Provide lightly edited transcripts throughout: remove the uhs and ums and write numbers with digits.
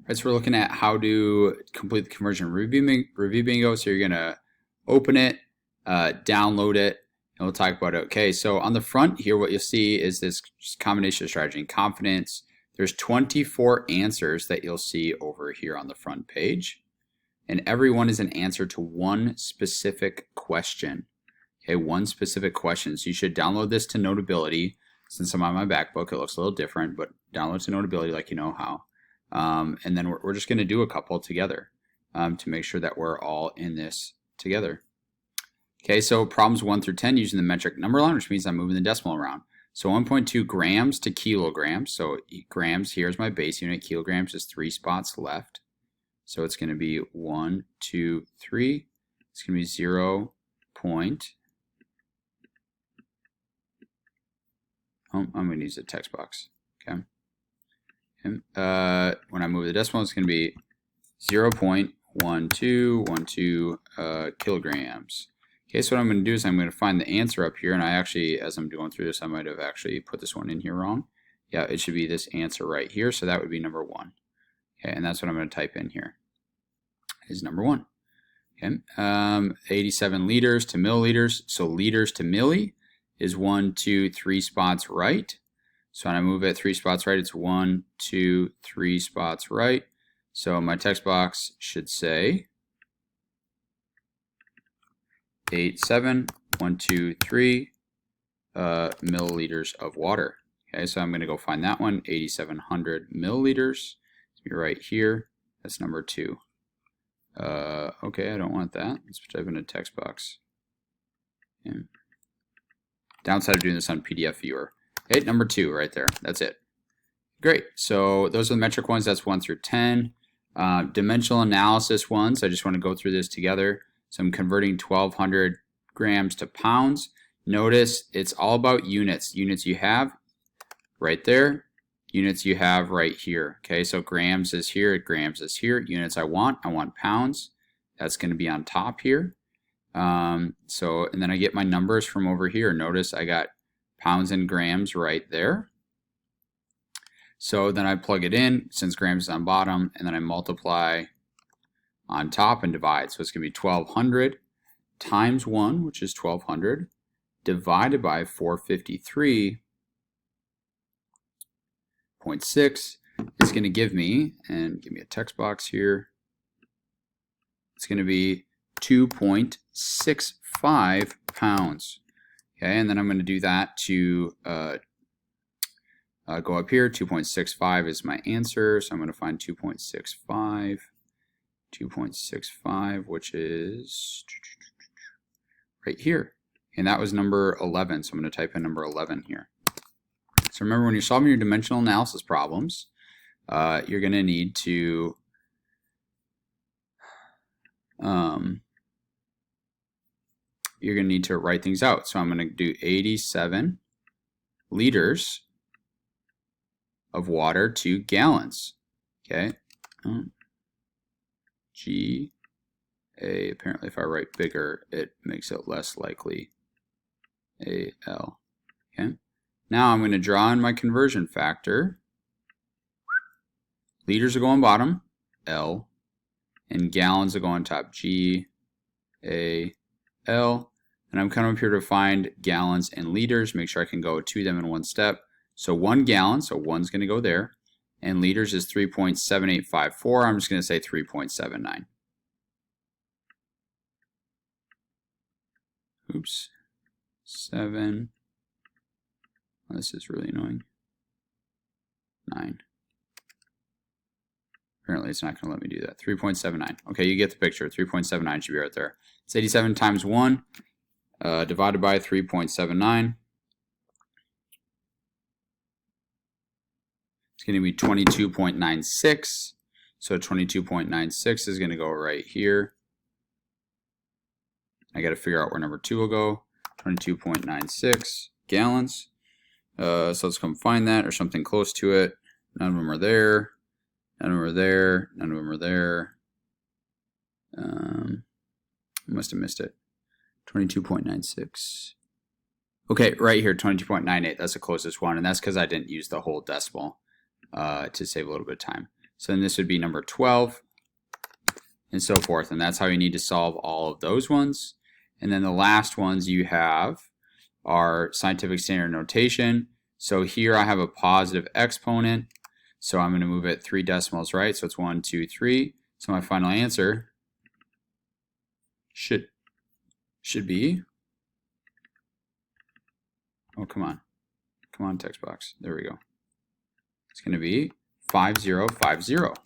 Right, so we're looking at how to complete the conversion review bingo. So you're gonna open it, download it, and we'll talk about it. Okay, so on the front here, what you'll see is this combination of strategy and confidence. There's 24 answers that you'll see over here on the front page, and every one is an answer to one specific question. Okay, one specific question. So you should download this to Notability. Since I'm on my MacBook, it looks a little different, but download to Notability like you know how. And then we're just going to do a couple together to make sure that we're all in this together. Okay, so problems 1 through 10 using the metric number line, which means I'm moving the decimal around. So 1.2 grams to kilograms. So grams, here's my base unit. Kilograms is 3 spots left. So it's going to be 1, 2, 3. It's going to be 0. I'm going to use the text box. Okay. And, when I move the decimal, it's going to be 0.1212 kilograms. Okay, so what I'm going to do is I'm going to find the answer up here, and I actually, as I'm going through this, I might have actually put this one in here wrong. Yeah, it should be this answer right here, so that would be number 1. Okay, and that's what I'm going to type in here, is number 1. Okay, 87 liters to milliliters, so liters to milli is 1, 2, 3 spots right. So when I move it 3 spots right, it's 1, 2, 3 spots right. So my text box should say 87.123 milliliters of water. Okay, so I'm going to go find that one, 8,700 milliliters. It's be right here. That's number 2. Okay, I don't want that. Let's type in a text box. Okay. Downside of doing this on PDF Viewer. Okay, number 2 right there. That's it. Great. So those are the metric ones. That's 1 through 10. Dimensional analysis ones. I just want to go through this together. So I'm converting 1,200 grams to pounds. Notice it's all about units. Units you have right there. Units you have right here. Okay, so grams is here. Grams is here. Units I want pounds. That's going to be on top here. And then I get my numbers from over here. Notice I got pounds and grams right there. So then I plug it in, since grams is on bottom, and then I multiply on top and divide. So it's going to be 1,200 times 1, which is 1,200, divided by 453.6 is going to give me, and give me a text box here, it's going to be 2.65 pounds. Okay, and then I'm going to do that to go up here. 2.65 is my answer, so I'm going to find 2.65. 2.65, which is right here. And that was number 11, so I'm going to type in number 11 here. So remember, when you're solving your dimensional analysis problems, you're going to need to write things out. So I'm going to do 87 liters of water to gallons. Okay. G-A, apparently if I write bigger, it makes it less likely. A-L. Okay. Now I'm going to draw in my conversion factor. Liters are going bottom, L, and gallons are going top, G-A-L. And I'm coming up here to find gallons and liters, make sure I can go to them in one step. So 1 gallon, so 1's going to go there. And liters is 3.7854. I'm just going to say 3.79. Oops. 7. Oh, this is really annoying. 9. Apparently it's not going to let me do that. 3.79. Okay, you get the picture. 3.79 should be right there. It's 87 times 1 divided by 3.79. It's going to be 22.96. So 22.96 is going to go right here. I got to figure out where number 2 will go. 22.96 gallons. So let's come find that, or something close to it. None of them are there. None of them are there. None of them are there. I must have missed it. 22.96. Okay, right here, 22.98. That's the closest one, and that's because I didn't use the whole decimal to save a little bit of time. So then this would be number 12, and so forth. And that's how you need to solve all of those ones. And then the last ones you have are scientific standard notation. So here I have a positive exponent. So I'm going to move it 3 decimals right. So it's 1, 2, 3. So my final answer should be, oh, come on, text box. There we go. It's going to be 5050.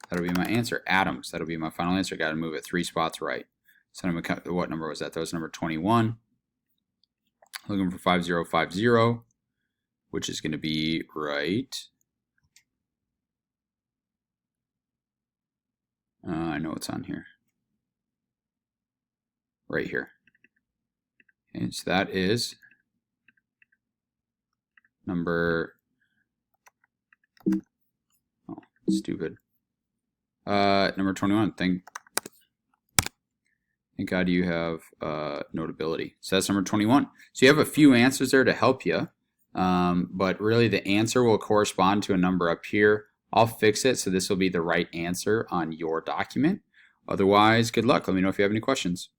That'll be my answer. Atoms. That'll be my final answer. Got to move it 3 spots right. So what number was that? That was number 21. Looking for 5050, which is going to be right. I know it's on here. Right here. And so that is number, oh, stupid. Number 21. Thank God you have Notability. So that's number 21. So you have a few answers there to help you, but really the answer will correspond to a number up here. I'll fix it so this will be the right answer on your document. Otherwise, good luck. Let me know if you have any questions.